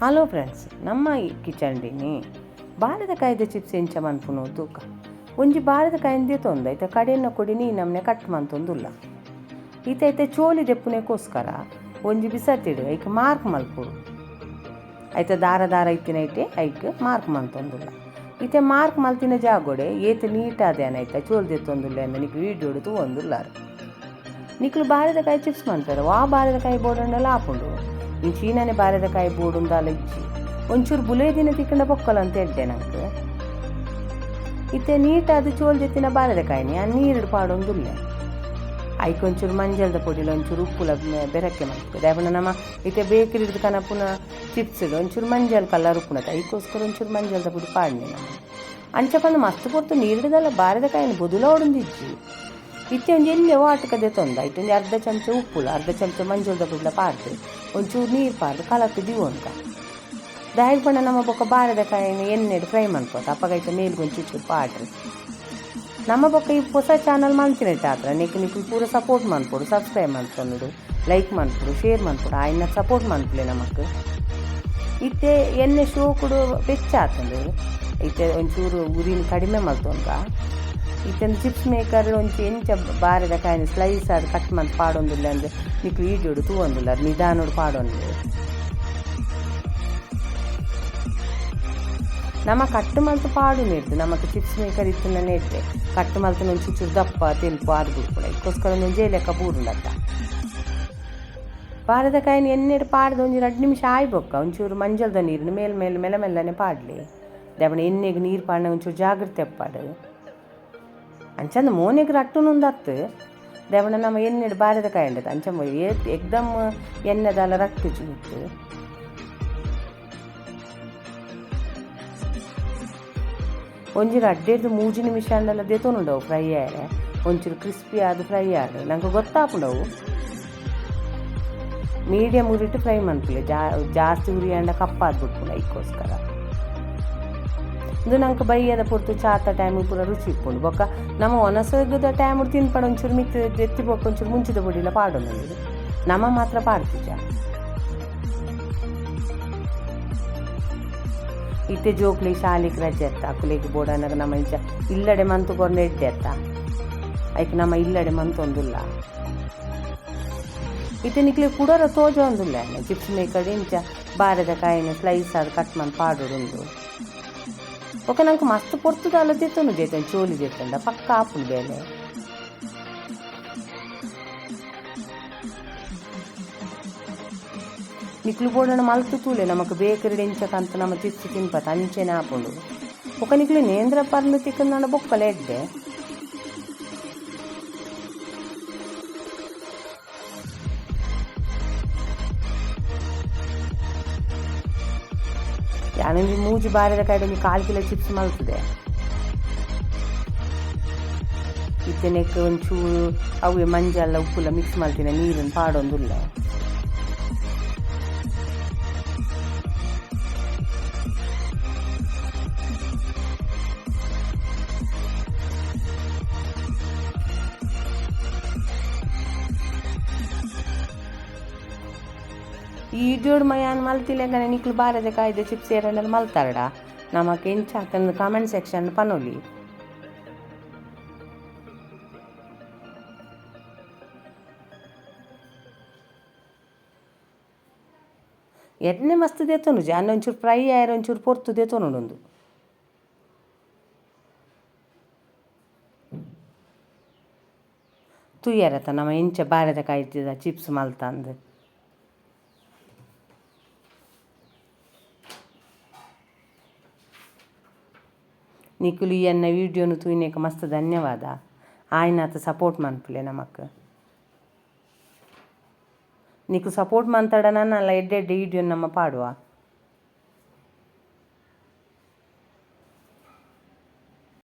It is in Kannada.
ಹಲೋ ಫ್ರೆಂಡ್ಸ್, ನಮ್ಮ ಈ ಕಿಚಂಡಿನಿ ಬಾಳೆದಕಾಯ್ದ ಚಿಪ್ಸ್ ಎಂಚಮನ್ಪುನು ತೂಕ ಒಂಜಿ ಬಾಳೆದಕಾಯಿಂದ ತೊಂದು ಐತೆ ಕಡೆಯನ್ನು ಕೊಡಿ ನೀ ನಮ್ಮನೆ ಕಟ್ ಮಂತೊಂದುಲ್ಲ ಈತೈತೆ ಚೋಲಿ ದೆಪ್ಪುನೆಗೋಸ್ಕರ ಒಂಜಿ ಬಿಸತ್ತಿಡು ಐಕೆ ಮಾರ್ಕ್ ಮಲ್ಪುಡು ಐತೆ ದಾರ ದಾರ ಇತ್ತಿನೈತೆ ಐಕೆ ಮಾರ್ಕ್ ಮಂತೊಂದುಲ್ಲ ಈತೆ ಮಾರ್ಕ್ ಮಲ್ತಿನ ಜಾಗೋಡೆ ಏತೆ ನೀಟಾದೇನೈತೆ ಚೋಲಿ ದೆತ್ತೊಂದುಲ್ಲ ಎಂದು ನಿಕ್ಲು ವೀಡಿಯೋಡು ತೂವೊಂದುಲ್ಲಾರು ನಿಕ್ಲು ಬಾಳೆದಕಾಯಿ ಚಿಪ್ಸ್ ಮಾಡ್ತಾರೆ ವಾ ಬಾಳೆದಕಾಯಿ ಬೋರ್ಡನ್ನೆಲ್ಲ ಹಾಕೊಂಡು ಈ ಚೀನಾನೇ ಬಾಳೆದಕಾಯಿ ಬೋಡುಂದಾಲ ಇಚ್ಚಿ ಒಂಚೂರು ಬುಲೇದಿನ ತಿಕ್ಕಂಡ ಬೊಕ್ಕಲ್ಲ ಅಂತ ಹೇಳ್ದೆ ನಂಗೆ ಇತ್ತೆ ನೀಟಾದ ಚೋಲ್ ಜೊತ್ತಿನ ಬಾಳೆದಕಾಯಿನಿ ಆ ನೀರು ಪಾಡೊಂದುಲ್ಲ ಐಕೆ ಒಂಚೂರು ಮಂಜಲ್ದ ಪೊಡಿಲ ಒಂಚೂರು ಉಪ್ಪುಲ ಬೆರಕ್ಕೆ ಮಾಡ್ತದೆ ಅವನ ನಮ್ಮ ಇತ್ತೆ ಬೇಕರಿ ಹಿಡಿದು ಕನಪುನ ಚಿಪ್ಸ್ ಒಂಚೂರು ಮಂಜಲ್ ಕಲರ್ ಉಪ್ಪುನತ ಐಕೋಸ್ಕರ ಒಂಚೂರು ಮಂಜಲ್ದ ಪುಡಿ ಪಾಡ್ನಿ ನಾನು ಅಂಚಪಂದು ಮಸ್ತ್ ಕೊಡ್ತು ನೀರಿಡದಲ್ಲ ಬಾಳೆದಕಾಯಿನ ಬೊದುಲ ಹೊಡೊಂದಿಜ್ಜಿ ಇತ್ತೆ ಒಂದು ಎಣ್ಣೆ ವಾಟಕದೆ ತೊಂದ ಇತ್ತೊಂದು ಅರ್ಧ ಚಮಚ ಉಪ್ಪುಲ ಅರ್ಧ ಚಮಚ ಮಂಜುಳದ ಬುಡ್ಲ ಪಾಡ್ದು ಒಂಚೂರು ನೀರು ಪಾಡ್ದು ಕಲತ್ತು ದಿವು ಅಂತ ದಾಯಿಗೆ ಬಣ್ಣ ನಮ್ಮ ಬೊಕ್ಕ ಬಾಳೆದಕಾಯಿನ ಎಣ್ಣೆಡು ಫ್ರೈ ಮಾಡ್ಕೋತ ಅಪ್ಪಗೈತೆ ಮೇಲ್ಗೊಂಚು ಚೂರು ಪಾಡ್ರಿ ನಮ್ಮ ಬೊಕ್ಕ ಈ ಹೊಸ ಚಾನಲ್ ಮಾಡ್ತೀನಿ ಆತ್ರ ನಿಕ್ಕು ಪೂರ ಸಪೋರ್ಟ್ ಮಾಡ್ಕೊಡು ಸಬ್ಸ್ಕ್ರೈಬ್ ಮಾಡ್ಕೊಂಡು ಲೈಕ್ ಮಾಡ್ಕೊಡು ಶೇರ್ ಮಾಡ್ಕೊಡು ಆಯ್ನ ಸಪೋರ್ಟ್ ಮಾಡ್ಕೊಳೆ ನಮಗೆ ಇತ್ತೆ ಎಣ್ಣೆ ಶೋ ಕೊಡು ಬೆಚ್ಚ ಆಗ್ತದೆ ಇತ್ತೆ ಒಂಚೂರು ಉರಿನ ಕಡಿಮೆ ಮಾಡ್ತೊಂಗ ಇತ್ತೊಂದು ಚಿಪ್ಸ್ ಮೇಕರ್ ಒಂಚು ಎಂಚ ಬಾರೆದಕಾಯಿನ ಸ್ಲೈಸ್ ಆದ ಕಟ್ ಮಾಡಿ ಪಾಡೊಂದಿಲ್ಲ ಅಂದರೆ ನಿಕ್ಲು ಈಡೋಡು ತೂವೊಂದಿಲ್ಲ ನಿಧಾನೋಡು ಪಾಡೊಂದು ನಮ್ಮ ಕಟ್ಟು ಮಲ್ತು ಪಾಡು ನೀಡ್ದು ನಮಗೆ ಚಿಪ್ಸ್ ಮೇಕರ್ ಇತ್ತು ನೆಡ್ದೆ ಕಟ್ಟು ಮಲ್ತು ಒಂದು ಚೂರು ದಪ್ಪ ತೆಲ್ಪು ಆದು ಕೂಡ ಇದಕ್ಕೋಸ್ಕರ ಒಂದು ಜೇಲೆಕ್ಕ ಬೂರುಂಡತ್ತ ಬಾರೆದಕಾಯಿನ ಎಣ್ಣೆಡು ಪಾಡ್ದು ಒಂದು 2 ನಿಮಿಷ ಆಯ್ಬೊಕ್ಕ ಒಂಚೂರು ಮಂಜಲ್ದ ನೀರಿನ ಮೇಲೆ ಮೆಲ್ಲನೆ ಪಾಡಲಿ ದೇವಣ ಎಣ್ಣೆಗೆ ನೀರು ಪಾಡಿನ ಒಂಚೂರು ಜಾಗ್ರತೆ ಪಾಡು ಅಂಚಂದ ಮೋನೆಗೆ ರಟ್ಟುನುಂದತ್ತು ದೇವಣ ನಮ್ಮ ಎಣ್ಣೆಡು ಬಾರೆದಕಾಯಿ ಉಂಡದು ಅಂಚ ಎಕ್ದಮ್ ಎಣ್ಣೆದಲ್ಲ ರಟ್ಟು ಚೂತ್ತು ಒಂಚೂರು 2-3 ನಿಮಿಷ ಅಂಡಲ್ಲ ದೆತೊನುಂಡವು ಫ್ರೈ ಆಯ್ರೆ ಒಂಚೂರು ಕ್ರಿಸ್ಪಿ ಆದ ಫ್ರೈ ಆಡು ನಂಗೆ ಗೊತ್ತಾಪುಂಡವು ಮೀಡಿಯಮ್ ಉರಿಟ್ಟು ಫ್ರೈ ಮಾಡ್ತಿಲ್ಲ ಜಾಸ್ತಿ ಉರಿ ಅಂಡ ಕಪ್ಪಾದ ಬಿಟ್ಪುಂಡ ಇದಕ್ಕೋಸ್ಕರ ಇದು ನಂಗೆ ಬೈಯದ ಪೊರ್ತು ಚಾತ ಟೈಮ್ ಪೂರ ರುಚಿ ಇಪ್ಪುಂಡು ಬೊಕ್ಕ ನಮ್ಮ ಒನಸಗದ ಟೈಮ್ ತಿನ್ಪಡ ಒಂಚೂರು ಮಿತ್ತು ಎತ್ತಿ ಬೊಕ್ಕ ಒಂಚೂರು ಮುಂಚಿದ ಬೊಡಿಲ್ಲ ಪಾಡೋದು ನಮ್ಮ ಮಾತ್ರ ಪಾಡ್ತಿಜ ಇತ್ತೆ ಜೋಕ್ಲಿ ಶಾಲಿಗೆ ರಜೆ ಅತ್ತ ಅಕ್ಕಲಿಗೆ ಬೋಡನಾಗ ನಮ್ಮ ಇಂಚ ಇಲ್ಲಡೆ ಮಂತು ಕೊರ್ನ ಎಡ್ಡೆ ಅತ್ತ ಐಕೆ ನಮ್ಮ ಇಲ್ಲಡೆ ಮಂತೊಂದುಲ್ಲ ಇತ್ತೆ ನಿಕ್ಲಿ ಕುಡೋರ ತೋಜ ಒಂದಿಲ್ಲ ಚಿಪ್ಸ್ ಮೇಕಡ್ ಇಂಚ ಬಾರೆದಕಾಯಿನ ಸ್ಲೈಸ್ ಆದ ಕಟ್ ಮಾಡಿ ಪಾಡೋಡುಂದು ఒక నాకు మస్తు పొర్తుదాల చేస్తాను చేతాను చోలి చేస్తాను పక్క ఆపులు ಬೇಲೆ నిక్కులు పోడడం మలుతూ తూలే నమకు బేకరీ ఇంచకంత నమ్మ చిప్స్ తినిపత అంచెనే ఆపుండు ఒక నిక్కులు నేంద్ర పర్లు తిక్కున్నాడు బొక్కలేడ్డే ಯಾನಂಜಿ ಮೂಜಿ ಬಾರೆದಕಾಯಿದ 1/4 ಕಿಲೋ ಚಿಪ್ಸ್ ಮಲ್ತದೆ ಇತ್ತನೆಕ್ಕೆ ಒಂಚೂರು ಅವೇ ಮಂಜಲ್ಲ ಉಪ್ಪುಲ್ಲ ಮಿಕ್ಸ್ ಮಾಡ್ತೀನಿ ನೀರನ್ನು ಪಾಡೊಂದುಲ್ಲ ಈ ಇಡಿಯೋಡು ಮಯಾನ್ ಮಲ್ತಿಲ್ಲ కానీ ನಿಕ್ಲು ಬಾರೆದಕಾಯ್ದ ಚಿಪ್ಸ್ ಏರನ್ನೆಲ್ಲ ಮಲ್ತಾರಡ ನಮಗೆ ಎಂಚಾತಂದು ಕಾಮೆಂಟ್ ಸೆಕ್ಷನ್ ಪನೋಲಿ ಎಣ್ಣೆ ಮಸ್ತ್ ದೇತೋನು ಜಾನ್ ಒಂಚೂರು ಫ್ರೈ ಆಯ್ರ ಒಂಚೂರು ಪೊರ್ತು ದೇತೋನೊಂದು ತುಯ್ಯಾರತ್ತ ನಮ್ಮ ಎಂಚ ಬಾರೆದಕಾಯ್ದ ಚಿಪ್ಸ್ ಮಲ್ತಂದು ನಿಖುಲು ಈ ಅನ್ನ ವೀಡಿಯೋನು ತೂಯಿನೇಕ ಮಸ್ತ್ ಧನ್ಯವಾದ ಆಯ್ನಾತ ಸಪೋರ್ಟ್ ಮನ್ಪುಲೆ ನಮಕ್ ನಿಖು ಸಪೋರ್ಟ್ ಮಂತಾಡ ನನ್ನಲ್ಲ ಎಡ್ಡೆ ವೀಡಿಯೋ ನಮ್ಮ ಪಾಡುವ